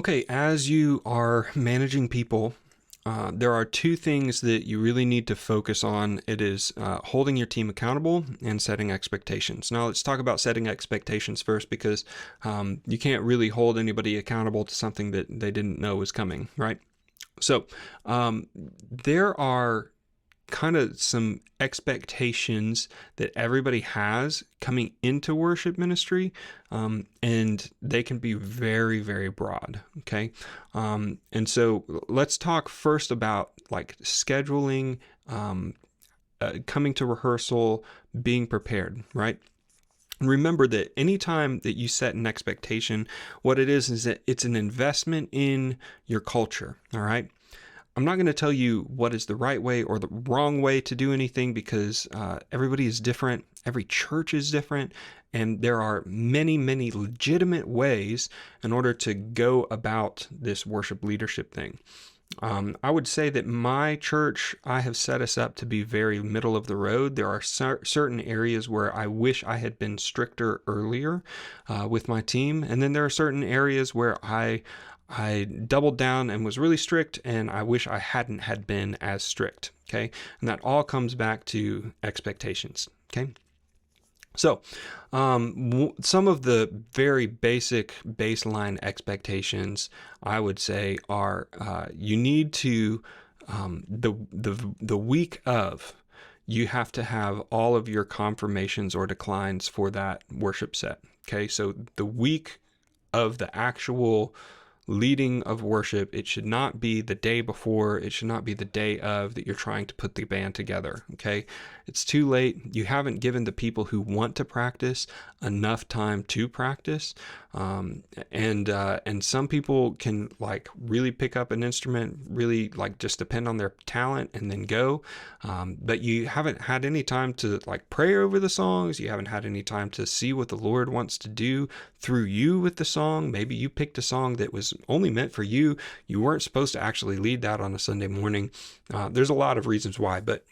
Okay, as you are managing people, there are two things that you really need to focus on. It is holding your team accountable and setting expectations. Now, let's talk about setting expectations first because you can't really hold anybody accountable to something that they didn't know was coming, right? So, there are kind of some expectations that everybody has coming into worship ministry, and they can be very, very broad. Okay. And so let's talk first about like scheduling, coming to rehearsal, being prepared, right? Remember that anytime that you set an expectation, what it is that it's an investment in your culture. All right. I'm not going to tell you what is the right way or the wrong way to do anything because everybody is different. Every church is different. And there are many, many legitimate ways in order to go about this worship leadership thing. I would say that my church, I have set us up to be very middle of the road. There are certain areas where I wish I had been stricter earlier with my team. And then there are certain areas where I doubled down and was really strict, and I wish I hadn't had been as strict. Okay. And that all comes back to expectations. Okay. So, some of the very basic baseline expectations I would say are you need to the week of you have to have all of your confirmations or declines for that worship set. Okay, so the week of the actual leading of worship, it should not be the day before, it should not be the day of that you're trying to put the band together. Okay, it's too late. You haven't given the people who want to practice enough time to practice. And some people can like really pick up an instrument, really like just depend on their talent and then go. But you haven't had any time to like pray over the songs. You haven't had any time to see what the Lord wants to do through you with the song. Maybe you picked a song that was only meant for you. You weren't supposed to actually lead that on a Sunday morning. There's a lot of reasons why, but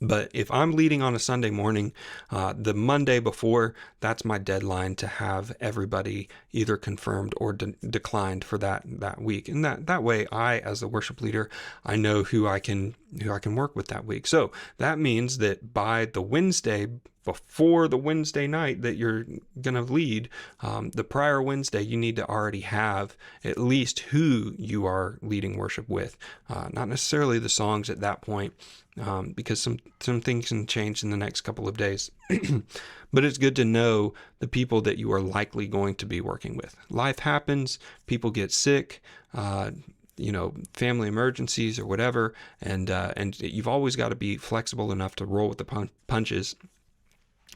but if I'm leading on a Sunday morning, the Monday before, that's my deadline to have everybody either confirmed or declined for that week. And that way, I, as the worship leader, I know who I can work with that week. So that means that by the Wednesday before the Wednesday night that you're going to lead, the prior Wednesday, you need to already have at least who you are leading worship with, not necessarily the songs at that point, because some things can change in the next couple of days. But it's good to know the people that you are likely going to be working with. Life happens, people get sick, family emergencies or whatever, and you've always got to be flexible enough to roll with the punches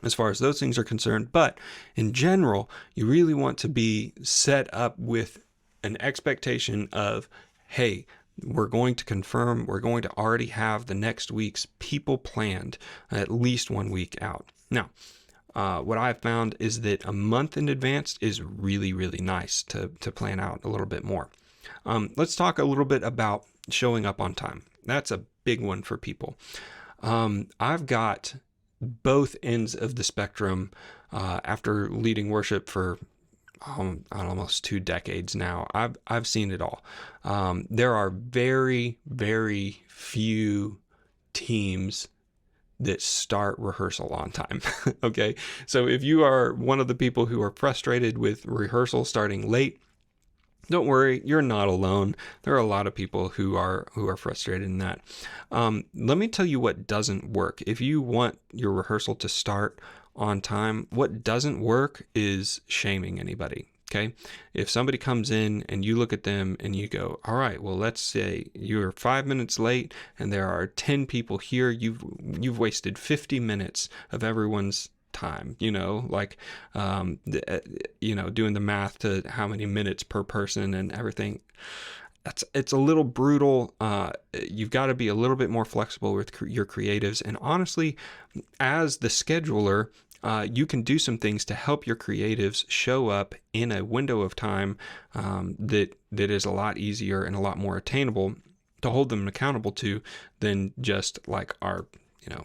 as far as those things are concerned. But in general, you really want to be set up with an expectation of, hey, we're going to confirm, we're going to already have the next week's people planned at least 1 week out. Now, what I've found is that a month in advance is really, really nice to plan out a little bit more. Let's talk a little bit about showing up on time. That's a big one for people. I've got both ends of the spectrum after leading worship for almost 2 decades now. I've seen it all. There are very, very few teams that start rehearsal on time. Okay, so if you are one of the people who are frustrated with rehearsal starting late, don't worry, you're not alone. There are a lot of people who are frustrated in that. Let me tell you what doesn't work. If you want your rehearsal to start on time, what doesn't work is shaming anybody. Okay, if somebody comes in and you look at them and you go, all right, well, let's say you're 5 minutes late and there are 10 people here. You've wasted 50 minutes of everyone's time, doing the math to how many minutes per person and everything. It's a little brutal. You've got to be a little bit more flexible with your creatives. And honestly, as the scheduler, you can do some things to help your creatives show up in a window of time that is a lot easier and a lot more attainable to hold them accountable to than just like our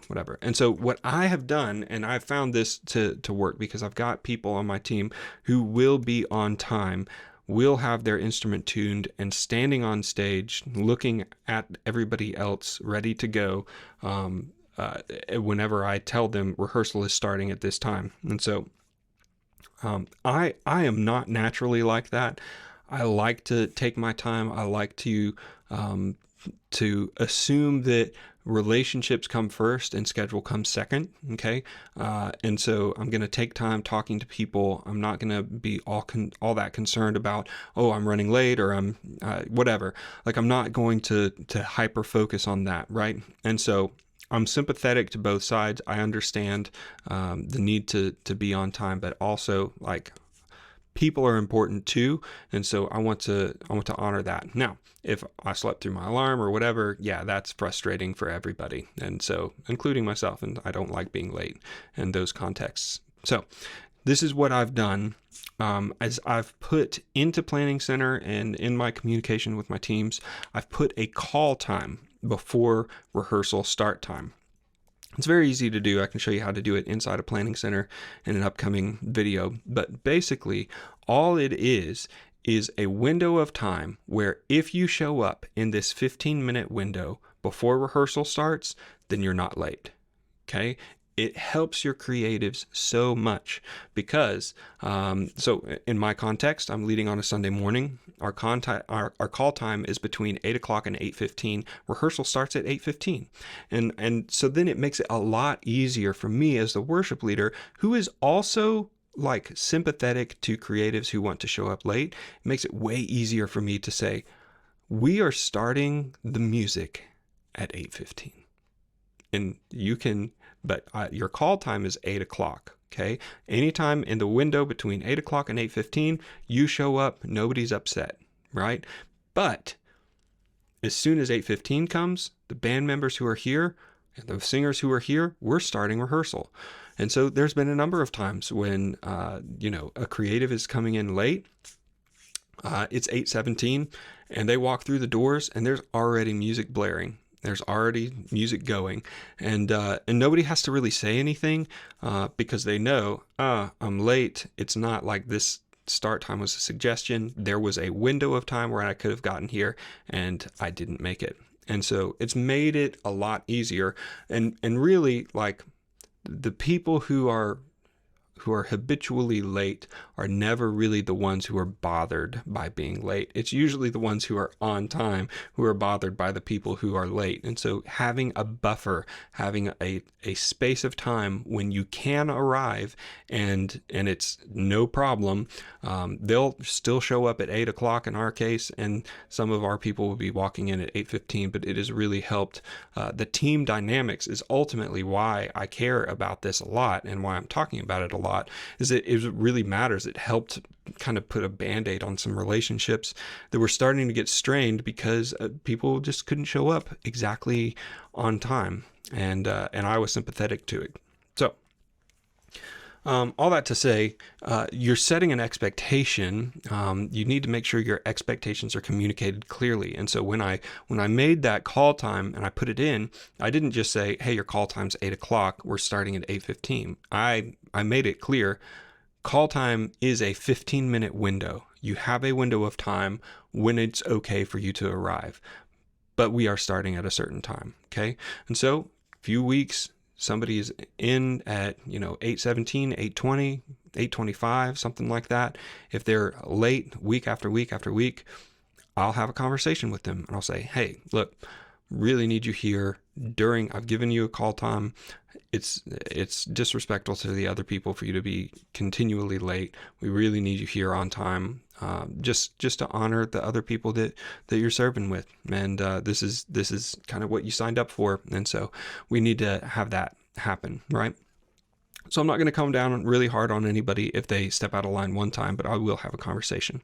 whatever. And so what I have done, and I've found this to work because I've got people on my team who will be on time will have their instrument tuned and standing on stage, looking at everybody else ready to go whenever I tell them rehearsal is starting at this time. And so I am not naturally like that. I like to take my time. I like to assume that relationships come first and schedule comes second. Okay. And so I'm going to take time talking to people. I'm not going to be all that concerned about, oh, I'm running late or I'm whatever. Like, I'm not going to hyper focus on that. Right. And so I'm sympathetic to both sides. I understand the need to be on time, but also, like, people are important too, and so I want to honor that. Now, if I slept through my alarm or whatever, yeah, that's frustrating for everybody, and so including myself. And I don't like being late in those contexts. So this is what I've done. As I've put into Planning Center and in my communication with my teams, I've put a call time before rehearsal start time. It's very easy to do. I can show you how to do it inside of Planning Center in an upcoming video. But basically, all it is a window of time where if you show up in this 15-minute window before rehearsal starts, then you're not late. Okay? It helps your creatives so much because, so in my context, I'm leading on a Sunday morning. Our call time is between 8 o'clock and 8:15. Rehearsal starts at 8:15. And so then it makes it a lot easier for me as the worship leader, who is also like sympathetic to creatives who want to show up late. It makes it way easier for me to say, we are starting the music at 8:15. And you can, but your call time is 8 o'clock. Okay. Anytime in the window between 8 o'clock and 8:15, you show up, nobody's upset. Right. But as soon as 8:15 comes, the band members who are here and the singers who are here, we're starting rehearsal. And so there's been a number of times when, a creative is coming in late. It's 8:17 and they walk through the doors and there's already music blaring. There's already music going, and nobody has to really say anything because they know, I'm late. It's not like this start time was a suggestion. There was a window of time where I could have gotten here, and I didn't make it. And so it's made it a lot easier. And really, like, the people who are habitually late are never really the ones who are bothered by being late. It's usually the ones who are on time who are bothered by the people who are late. And so having a buffer, having a space of time when you can arrive and it's no problem, they'll still show up at 8 o'clock in our case, and some of our people will be walking in at 8:15, but it has really helped. The team dynamics is ultimately why I care about this a lot and why I'm talking about it a lot. Is that it really matters. It helped kind of put a band-aid on some relationships that were starting to get strained because people just couldn't show up exactly on time, and I was sympathetic to it. So all that to say, you're setting an expectation. You need to make sure your expectations are communicated clearly. And so when I made that call time and I put it in, I didn't just say, hey, your call time's 8 o'clock. We're starting at 8:15. I made it clear. Call time is a 15-minute window. You have a window of time when it's okay for you to arrive, but we are starting at a certain time. Okay. And so a few weeks, somebody is in at, 8:17, 8:20, 8:25, something like that. If they're late week after week after week, I'll have a conversation with them and I'll say, hey, look, really need you here I've given you a call time. It's disrespectful to the other people for you to be continually late. We really need you here on time, just to honor the other people that you're serving with. And this is kind of what you signed up for. And so we need to have that happen, right? So I'm not going to come down really hard on anybody if they step out of line one time, but I will have a conversation.